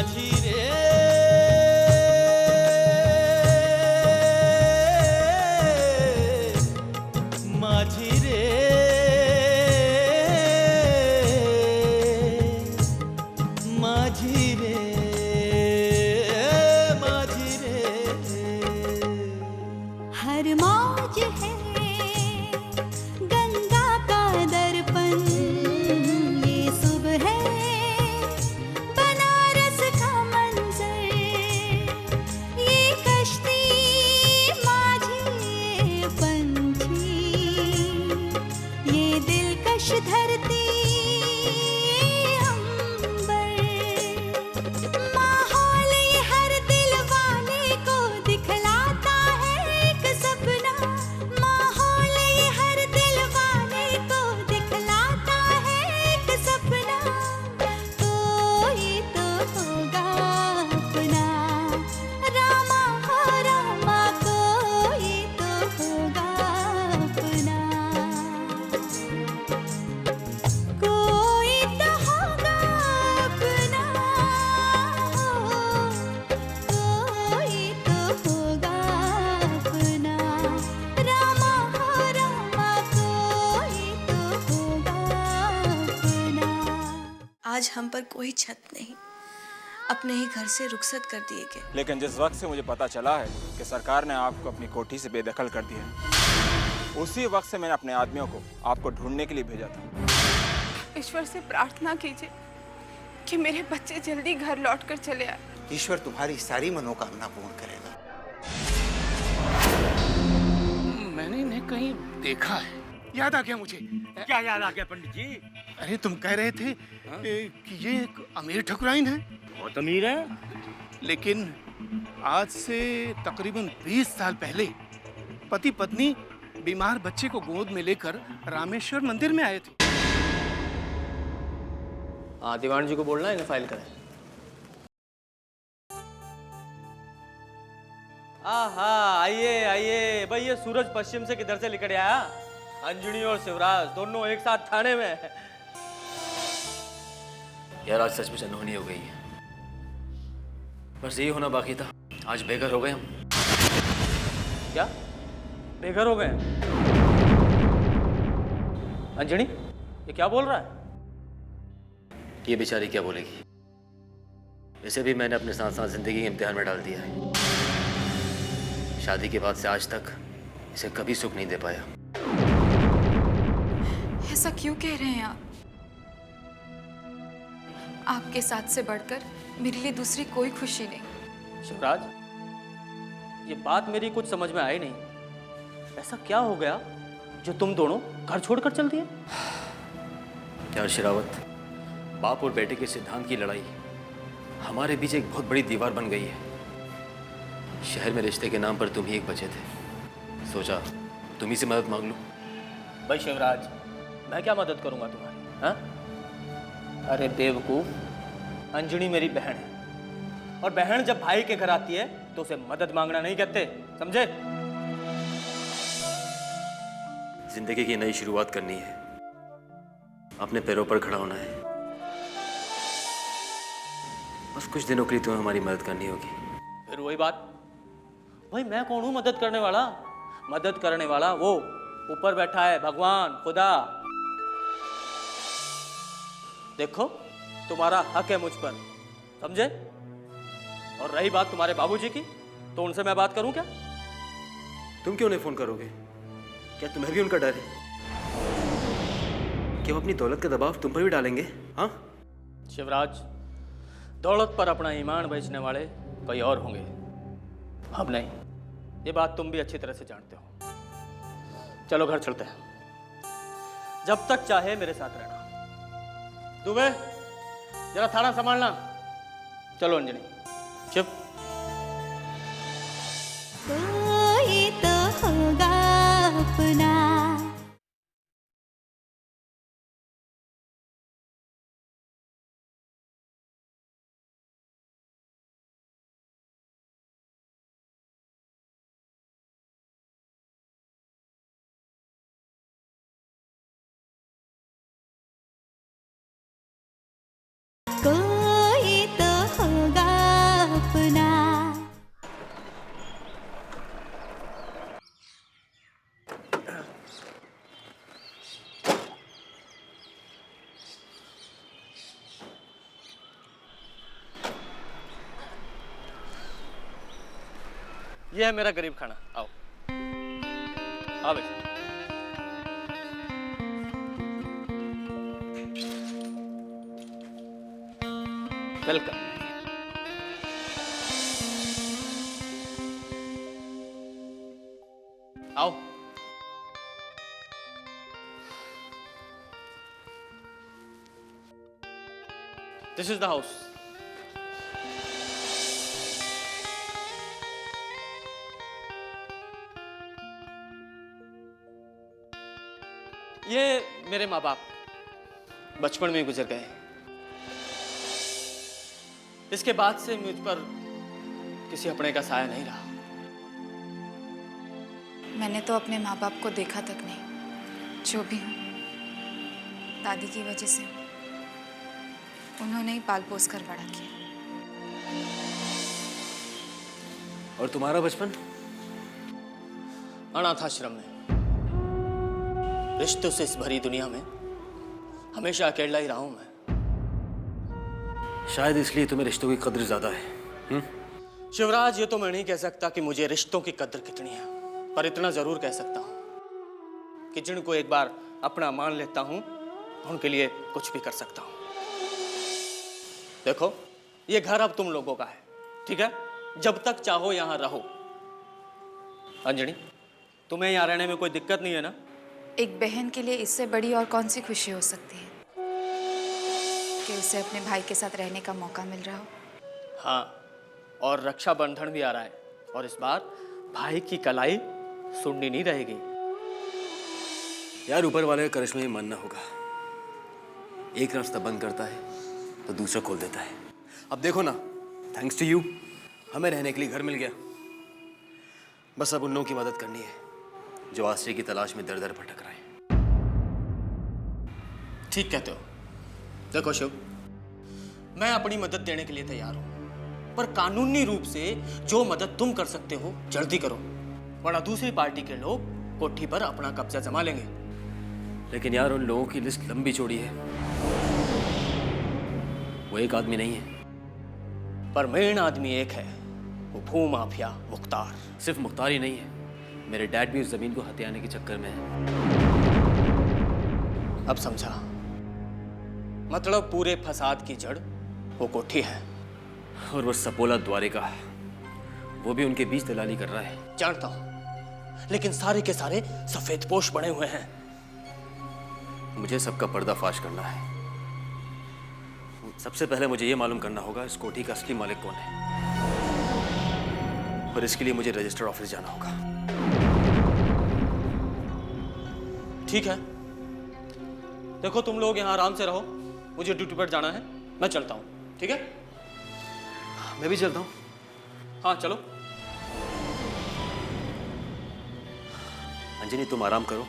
माझी रे माझी रे माझी रे माझी रे हर मौज है गंगा का दर्पण, ये सुबह है बनारस का मंजर, ये कश्ती माझी पंछी, ये दिलकश धरती अंबर, माहौल ये हर दिल वाले को दिखलाता है एक सपना, माहौल ये हर दिल वाले को दिखलाता है एक सपना, कोई तो होगा अपना रामा हो रामा, कोई तो होगा अपना, कोई तो होगा अपना, कोई तो होगा अपना रामा हो रामा, कोई तो होगा अपना। आज हम पर कोई छत नहीं, अपने ही घर से रुखसत कर दिए गए। लेकिन जिस वक्त से मुझे पता चला है कि सरकार ने आपको अपनी कोठी से बेदखल कर दिया है, उसी वक्त से मैंने अपने आदमियों को आपको ढूंढने के लिए भेजा था। ईश्वर से प्रार्थना कीजिए कि मेरे बच्चे जल्दी घर लौटकर चले आए। ईश्वर तुम्हारी सारी मनोकामना पूर्ण करेगा। मैंने इन्हें कहीं देखा है, याद आ गया मुझे। क्या याद आ गया पंडित जी? अरे तुम कह रहे थे कि ये एक अमीर ठकुराइन है, बहुत अमीर है। लेकिन आज से तकरीबन 20 साल पहले पति पत्नी बीमार बच्चे को गोद में लेकर रामेश्वर मंदिर में आए थे। दीवान जी को बोलना इन्हें फाइल करें। आहा, आइए आइए भाई, ये सूरज पश्चिम से किधर से निकल आया? अंजनी और शिवराज दोनों एक साथ थाने में। यार आज सचमुच अनहोनी हो गई है, बस यही होना बाकी था। आज बेघर हो गए हम। क्या बेघर हो गए? अंजनी ये क्या बोल रहा है? ये बेचारी क्या बोलेगी? इसे भी मैंने अपने साथ साथ जिंदगी के इम्तिहान में डाल दिया है। शादी के बाद से आज तक इसे कभी सुख नहीं दे पाया। ऐसा क्यों कह रहे हैं आप? आपके साथ से बढ़कर मेरे लिए दूसरी कोई खुशी नहीं। शिवराज, ये बात मेरी कुछ समझ में आई नहीं। ऐसा क्या हो गया जो तुम दोनों घर छोड़कर चल दिए? यार शिरावत, बाप और बेटे के सिद्धांत की लड़ाई हमारे बीच एक बहुत बड़ी दीवार बन गई है। शहर में रिश्ते के नाम पर तुम ही एक बचे थे, सोचा तुम ही से मदद मांग लूं। भाई शिवराज, मैं क्या मदद करूंगा तुम्हारी? हाँ? अरे बेवकूफ, अंजनी मेरी बहन है, और बहन जब भाई के घर आती है तो उसे मदद मांगना नहीं कहते, समझे? जिंदगी की नई शुरुआत करनी है, अपने पैरों पर खड़ा होना है। बस कुछ दिनों के लिए तुम्हें हमारी मदद करनी होगी। फिर वही बात, भाई मैं कौन हूं मदद करने वाला? मदद करने वाला वो ऊपर बैठा है, भगवान खुदा। देखो तुम्हारा हक है मुझ पर, समझे? और रही बात तुम्हारे बाबूजी की, तो उनसे मैं बात करूं क्या? तुम क्यों नहीं फोन करोगे? क्या तुम्हें भी उनका डर है? क्या वो अपनी दौलत का दबाव तुम पर भी डालेंगे? हाँ शिवराज, दौलत पर अपना ईमान बेचने वाले कोई और होंगे, हम नहीं। ये बात तुम भी अच्छी तरह से जानते हो। चलो घर चलते हैं, जब तक चाहे मेरे साथ रहना। दुबे जरा थाना संभालना। चलो अंजनी, चुप। कोई तो होगा अपना। कोई तो होगा ये है मेरा गरीब खाना, आओ आओ बेटा। वेलकम। आओ। This is the house. ये मेरे माँ बाप बचपन में गुजर गए। इसके बाद से मुझ पर किसी अपने का साया नहीं रहा। मैंने तो अपने माँ बाप को देखा तक नहीं, जो भी हूँ दादी की वजह से हूँ। उन्होंने ही पाल पोस कर बड़ा किया। और तुम्हारा बचपन? अनाथाश्रम में। रिश्तों से इस भरी दुनिया में हमेशा अकेला ही रहा हूं मैं। शायद इसलिए तुम्हें रिश्तों की कद्र ज्यादा है। शिवराज, ये तो मैं नहीं कह सकता कि मुझे रिश्तों की कद्र कितनी है, पर इतना जरूर कह सकता हूं कि जिनको एक बार अपना मान लेता हूं उनके लिए कुछ भी कर सकता हूं। देखो, ये घर अब तुम लोगों का है, ठीक है? जब तक चाहो यहां रहो। अंजनी, तुम्हें यहां रहने में कोई दिक्कत नहीं है ना? एक बहन के लिए इससे बड़ी और कौन सी खुशी हो सकती है कि उसे अपने भाई के साथ रहने का मौका मिल रहा हो। हाँ, और रक्षाबंधन भी आ रहा है, और इस बार भाई की कलाई सुननी नहीं रहेगी। यार, ऊपर वाले का करिश्मा में मानना होगा। एक रास्ता बंद करता है तो दूसरा खोल देता है। अब देखो ना, थैंक्स टू यू हमें रहने के लिए घर मिल गया। बस अब उन लोगों की मदद करनी है जो आश्रय की तलाश में दर दर भटक रहे हैं। ठीक कहते हो। देखो शिव, मैं अपनी मदद देने के लिए तैयार हूं, पर कानूनी रूप से जो मदद तुम कर सकते हो जल्दी करो, वरना दूसरी पार्टी के लोग कोठी पर अपना कब्जा जमा लेंगे। लेकिन यार, उन लोगों की लिस्ट लंबी चौड़ी है, वो एक आदमी नहीं है। पर मेन आदमी एक है, वो भूमाफिया मुख्तार। सिर्फ मुख्तार ही नहीं है, मेरे डैड भी उस जमीन को हथियाने के चक्कर में है। अब समझा, मतलब पूरे फसाद की जड़ वो कोठी है। और वो सपोला द्वारिका, वो भी उनके बीच दलाली कर रहा है। जानता हूं, लेकिन सारे के सारे सफेदपोश बने हुए हैं। मुझे सबका पर्दाफाश करना है। सबसे पहले मुझे ये मालूम करना होगा इस कोठी का असली मालिक कौन है, और इसके लिए मुझे रजिस्टर ऑफिस जाना होगा। ठीक है, देखो तुम लोग यहाँ आराम से रहो, मुझे ड्यूटी पर जाना है, मैं चलता हूँ। ठीक है? मैं भी चलता हूँ। हाँ चलो। अंजनी, तुम आराम करो,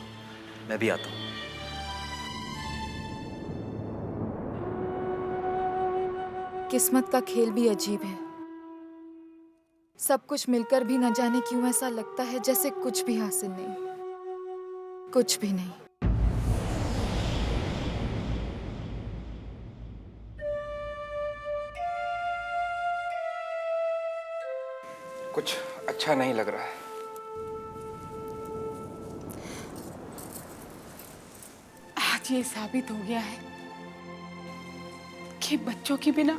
मैं भी आता हूँ। किस्मत का खेल भी अजीब है। सब कुछ मिलकर भी न जाने क्यों ऐसा लगता है जैसे कुछ भी हासिल नहीं, कुछ भी नहीं। कुछ अच्छा नहीं लग रहा है। आज ये साबित हो गया है कि बच्चों के बिना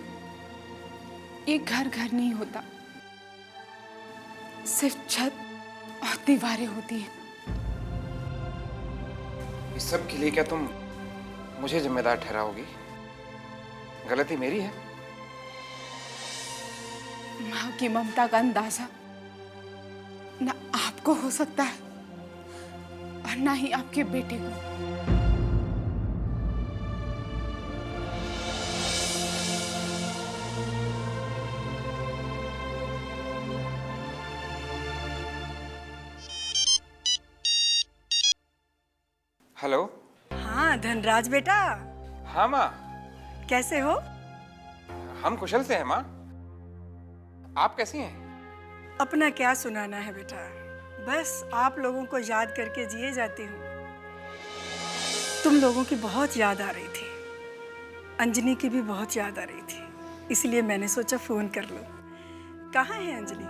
एक घर घर नहीं होता, सिर्फ छत और दीवारें होती हैं। इस सब के लिए क्या तुम मुझे जिम्मेदार ठहराओगी? गलती मेरी है। माँ की ममता का अंदाजा ना आपको हो सकता है और ना ही आपके बेटे को। हेलो। हाँ धनराज बेटा, हाँ माँ, कैसे हो? हम कुशल से हैं माँ। आप कैसी हैं? अपना क्या सुनाना है बेटा, बस आप लोगों को याद करके जिए जाती हूँ। तुम लोगों की बहुत याद आ रही थी, अंजनी की भी बहुत याद आ रही थी, इसलिए मैंने सोचा फोन कर लूँ। कहाँ है अंजनी?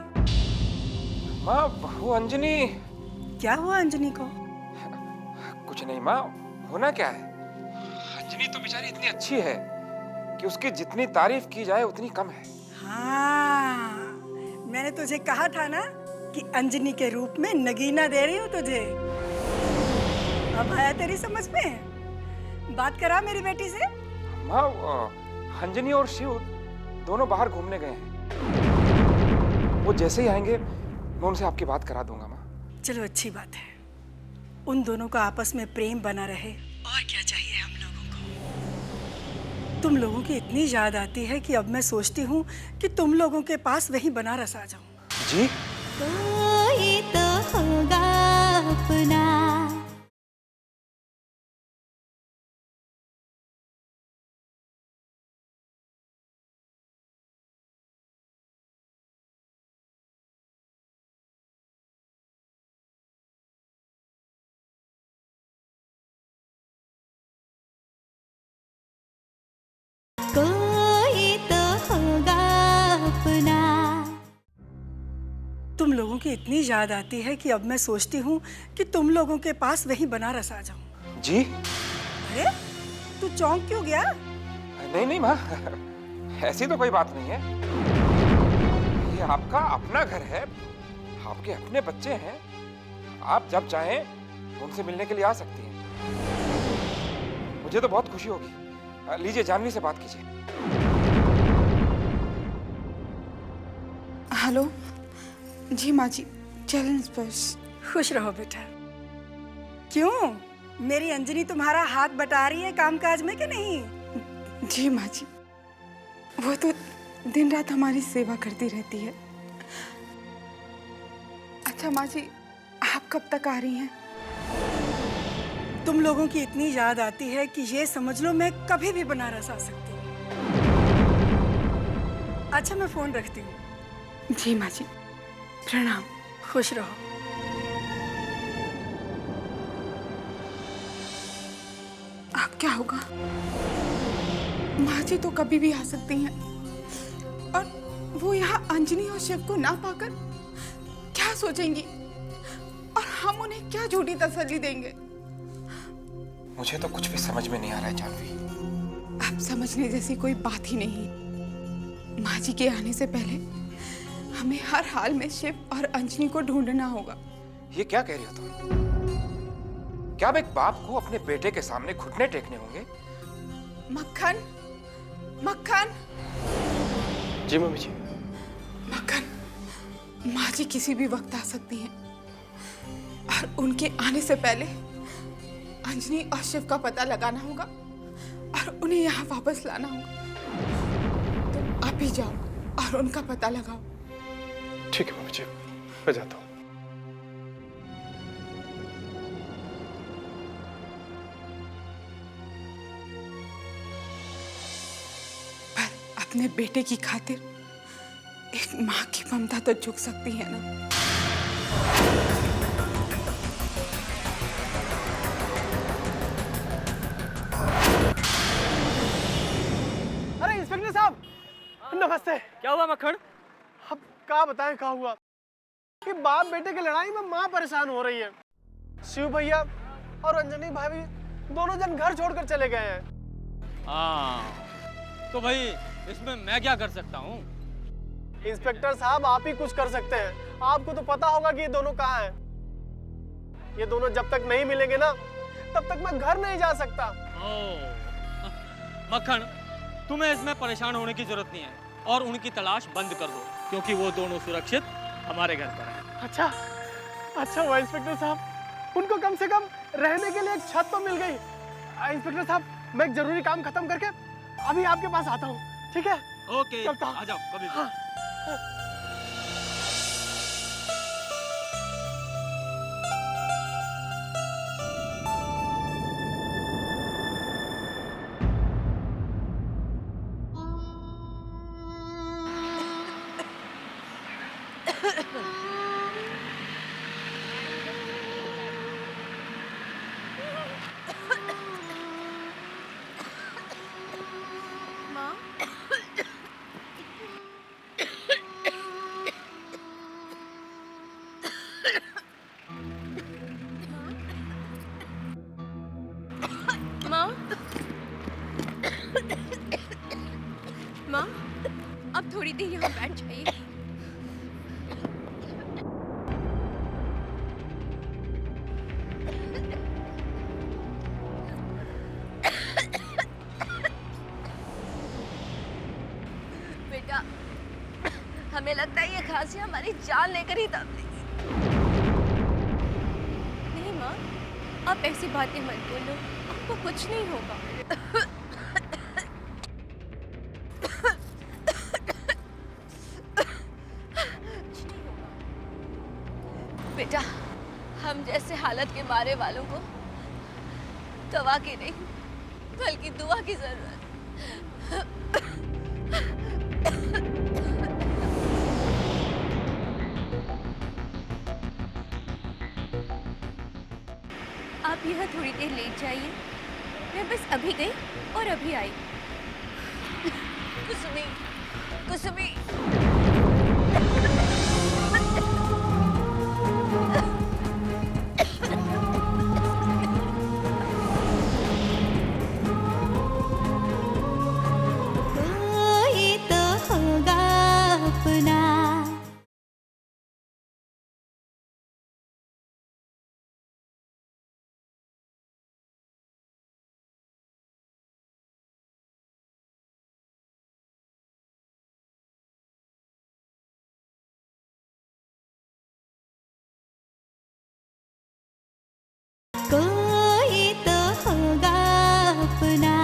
माँ वो अंजनी। क्या हुआ अंजनी को? कुछ नहीं माँ, होना क्या है, अंजनी तो बेचारी इतनी अच्छी है कि उसकी जितनी तारीफ की जाए उतनी कम है। हाँ, मैंने तुझे कहा था ना कि अंजनी के रूप में नगीना दे रही हूँ तुझे। अब आया तेरी समझ में? बात करा मेरी बेटी से। माँ अंजनी और शिव दोनों बाहर घूमने गए हैं, वो जैसे ही आएंगे मैं उनसे आपकी बात करा दूंगा माँ। चलो अच्छी बात है, उन दोनों का आपस में प्रेम बना रहे, और क्या चाहिए हम लोगों को। तुम लोगों की इतनी याद आती है कि अब मैं सोचती हूँ कि तुम लोगों के पास वहीं बनारस आ जाऊं। जी? कोई तो होगा अपना। कोई तो होगा अपना। तुम लोगों की इतनी याद आती है कि अब मैं सोचती हूँ कि तुम लोगों के पास वहीं बनारस आ जाऊं। जी? अरे तू चौंक क्यों गया? नहीं नहीं माँ, ऐसी तो कोई बात नहीं है, ये आपका अपना घर है, आपके अपने बच्चे हैं, आप जब चाहें उनसे मिलने के लिए आ सकती हैं। मुझे तो बहुत खुशी होगी। लीजिए जानवी से बात कीजिए। हेलो जी माँ जी, चैलेंज बस। खुश रहो बेटा। क्यों, मेरी अंजनी तुम्हारा हाथ बटा रही है कामकाज में कि नहीं? जी माँ जी, वो तो दिन रात हमारी सेवा करती रहती है। अच्छा माँ जी, आप कब तक आ रही हैं? तुम लोगों की इतनी याद आती है कि ये समझ लो मैं कभी भी बनारस आ सकती हूँ। अच्छा मैं फोन रखती हूँ। जी माँ जी, प्रणाम। खुश रहो। अब क्या होगा? माँ जी तो कभी भी आ सकती हैं, और वो यहाँ अंजनी और शिव को ना पाकर क्या सोचेंगी, और हम उन्हें क्या झूठी तसल्ली देंगे? मुझे तो कुछ भी समझ में नहीं आ रहा है जानवी। अब समझने जैसी कोई बात ही नहीं। माँ जी के आने से पहले हमें हर हाल में शिव और अंजनी को ढूंढना होगा। ये क्या कह रही हो तुम? क्या अब एक बाप को अपने बेटे के सामने घुटने टेकने होंगे? मक्खन, मक्खन। जी मम्मी जी। मक्खन, माँ जी किसी भी वक्त आ सकती हैं, और उनके आने से पहले अंजनी और शिव का पता लगाना होगा और उन्हें यहाँ वापस लाना होगा। तुम आप ही जाओ और उनका पता लगाओ। ठीक है मम्मी जी, मैं जाता हूँ। पर अपने बेटे की खातिर एक माँ की ममता तो झुक सकती है ना। अरे इंस्पेक्टर साहब, नमस्ते। क्या हुआ मक्खन? अब क्या बताएं क्या हुआ कि बाप बेटे की लड़ाई में माँ परेशान हो रही है। शिव भैया और अंजनी भाभी दोनों जन घर छोड़कर चले गए हैं। हाँ, तो भाई इसमें मैं क्या कर सकता हूँ? इंस्पेक्टर साहब आप ही कुछ कर सकते हैं। आपको तो पता होगा कि ये दोनों कहाँ हैं। ये दोनों जब तक नहीं मिलेंगे ना, तब तक मैं घर नहीं जा सकता। मक्खन, तुम्हें इसमें परेशान होने की जरूरत नहीं है, और उनकी तलाश बंद कर दो, क्योंकि वो दोनों सुरक्षित हमारे घर पर हैं। अच्छा अच्छा हुआ इंस्पेक्टर साहब, उनको कम से कम रहने के लिए एक छत तो मिल गई। इंस्पेक्टर साहब, मैं एक जरूरी काम खत्म करके अभी आपके पास आता हूँ, ठीक है? ओके, चलता हूँ। आ जाओ कभी भी। हाँ। बैठ जाइए। बेटा, हमें लगता है ये खांसी हमारी जान लेकर ही दम लेगी। नहीं माँ, आप ऐसी बातें मत बोलो, आपको कुछ नहीं होगा। बेटा, हम जैसे हालत के मारे वालों को दवा की नहीं बल्कि दुआ की जरूरत। आप यहाँ थोड़ी देर लेट जाइए, मैं बस अभी गई और अभी आई। कुसुमी, कुसुमी। कोई तो होगा अपना। कोई तो होगा अपना।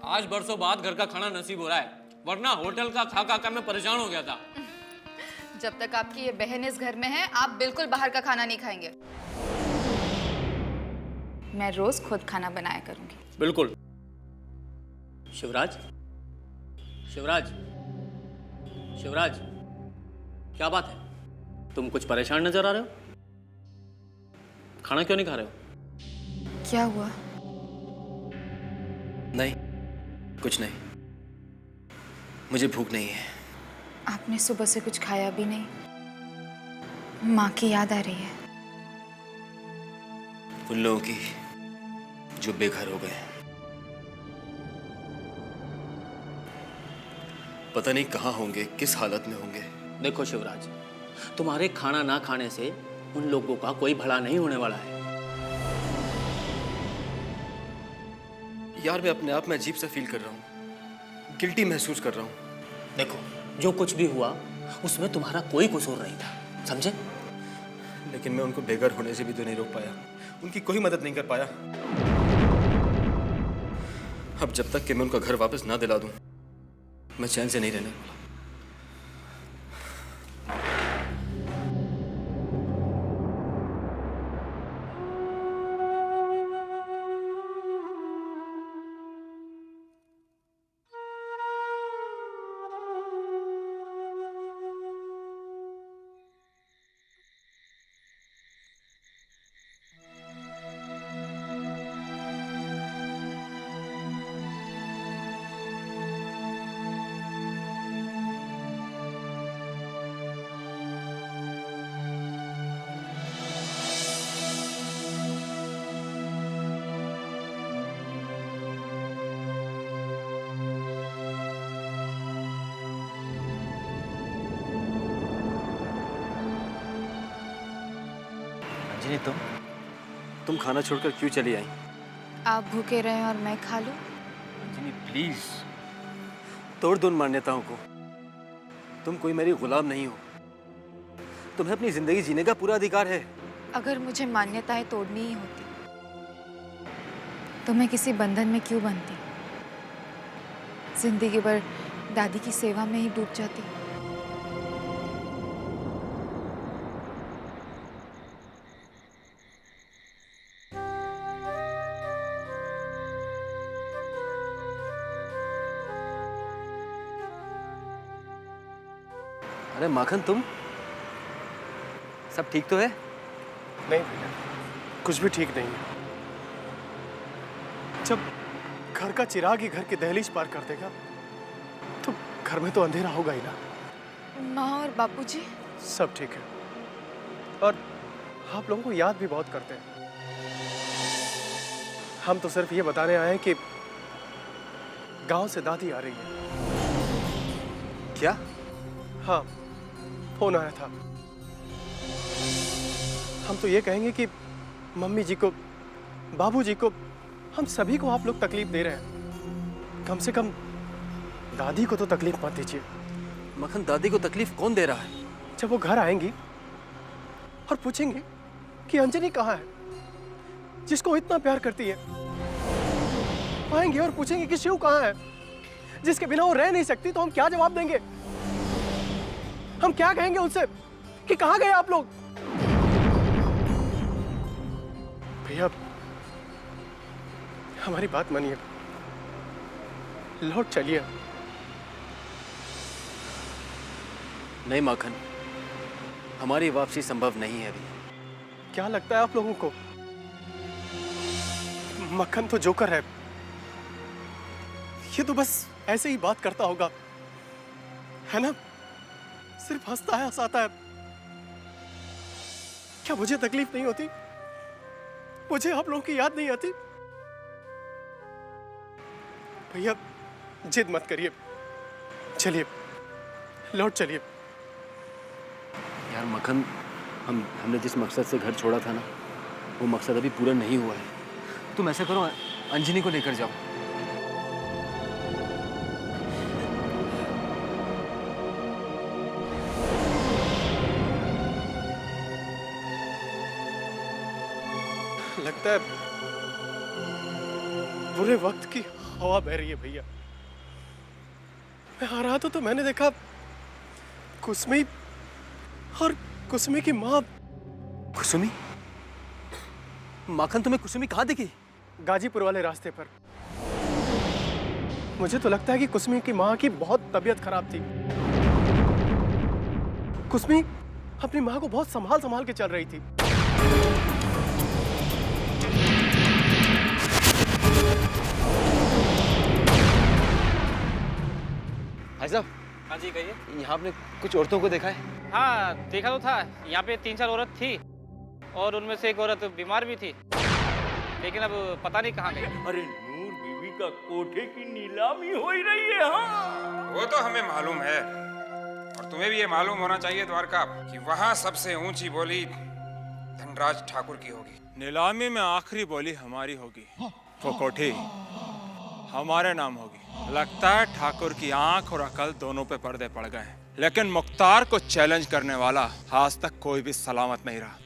आज बरसों बाद घर का खाना नसीब हो रहा है, वरना होटल का खा खा कर मैं परेशान हो गया था। जब तक आपकी ये बहन इस घर में है, आप बिल्कुल बाहर का खाना नहीं खाएंगे। मैं रोज खुद खाना बनाया करूंगी। बिल्कुल। शिवराज, शिवराज, शिवराज, क्या बात है? तुम कुछ परेशान नजर आ रहे हो? खाना क्यों नहीं खा रहे हो? क्या हुआ? नहीं, कुछ नहीं। मुझे भूख नहीं है। आपने सुबह से कुछ खाया भी नहीं। माँ की याद आ रही है। उन लोगों की जो बेघर हो गए। पता नहीं कहाँ होंगे, किस हालत में होंगे। देखो शिवराज, तुम्हारे खाना ना खाने से उन लोगों का कोई भला नहीं होने वाला है। यार मैं अपने आप में अजीब सा फील कर रहा हूँ, गिल्टी महसूस कर रहा हूँ। देखो, जो कुछ भी हुआ उसमें तुम्हारा कोई कसूर नहीं था, समझे? लेकिन मैं उनको बेघर होने से भी तो नहीं रोक पाया, उनकी कोई मदद नहीं कर पाया। अब जब तक कि मैं उनका घर वापस ना दिला दूं, मैं चैन से नहीं रहने वाला। अंजलि, तुम खाना छोड़कर क्यों चली आई? आप भूखे रहे और मैं खा लूं? अंजलि प्लीज, तोड़ दो उन मान्यताओं को। तुम कोई मेरी गुलाम नहीं हो, तुम्हें अपनी जिंदगी जीने का पूरा अधिकार है। अगर मुझे मान्यताएं तोड़नी ही होती तो मैं किसी बंधन में क्यों बंधती? जिंदगी भर दादी की सेवा में ही डूब जाती। अरे माखन, तुम सब ठीक तो है? नहीं भैया, कुछ भी ठीक नहीं है। जब घर का चिराग ही घर की दहलीज पार कर देगा तो घर में तो अंधेरा होगा ही ना। माँ और बापूजी सब ठीक है और आप लोगों को याद भी बहुत करते हैं। हम तो सिर्फ ये बताने आए हैं कि गांव से दादी आ रही है। क्या? हाँ, फोन आया था। हम तो ये कहेंगे कि मम्मी जी को, बाबूजी को, हम सभी को आप लोग तकलीफ दे रहे हैं। कम से कम दादी को तो तकलीफ मत दीजिए। मक्खन, दादी को तकलीफ कौन दे रहा है? जब वो घर आएंगी और पूछेंगे कि अंजनी कहाँ है, जिसको इतना प्यार करती है। आएंगे और पूछेंगे कि शिव कहाँ है, जिसके बिना वो रह नहीं सकती, तो हम क्या जवाब देंगे? हम क्या कहेंगे उनसे कि कहाँ गए आप लोग? भैया, हमारी बात मानिए, लौट चलिए। नहीं माखन, हमारी वापसी संभव नहीं है अभी। क्या लगता है आप लोगों को? मक्खन तो जोकर है, ये तो बस ऐसे ही बात करता होगा, है ना? सिर्फ हंसता है, हंसाता है। क्या मुझे तकलीफ नहीं होती? मुझे आप लोगों की याद नहीं आती? भैया, जिद मत करिए, चलिए, लौट चलिए। यार मक्खन, हमने जिस मकसद से घर छोड़ा था ना, वो मकसद अभी पूरा नहीं हुआ है। तुम ऐसा करो, अंजनी को लेकर जाओ। लगता है बुरे वक्त की हवा बह रही है भैया। मैं आ रहा था तो मैंने देखा कुसमी और कुसमी की माँ। कुसुमी? माखन, तुम्हें कुसुमी कहाँ दिखी? गाजीपुर वाले रास्ते पर। मुझे तो लगता है कि कुसमी की माँ की बहुत तबीयत खराब थी। कुसमी अपनी माँ को बहुत संभाल के चल रही थी। भाई साहब। हाँ जी, कहिए। यहाँ आपने कुछ औरतों को देखा है? हाँ, देखा तो था। यहाँ पे 3-4 औरत थी और उनमें से एक औरत बीमार भी थी, लेकिन अब पता नहीं कहाँ गई। अरे नूर बीबी का कोठे की नीलामी हो ही रही है। हाँ, वो तो हमें मालूम है, और तुम्हें भी ये मालूम होना चाहिए द्वारका कि वहाँ सबसे ऊंची बोली धनराज ठाकुर की होगी। नीलामी में आखिरी बोली हमारी होगी। वो कोठी हमारे नाम होगी। लगता है ठाकुर की आंख और अकल दोनों पे पर्दे पड़ गए हैं, लेकिन मुख्तार को चैलेंज करने वाला आज तक कोई भी सलामत नहीं रहा।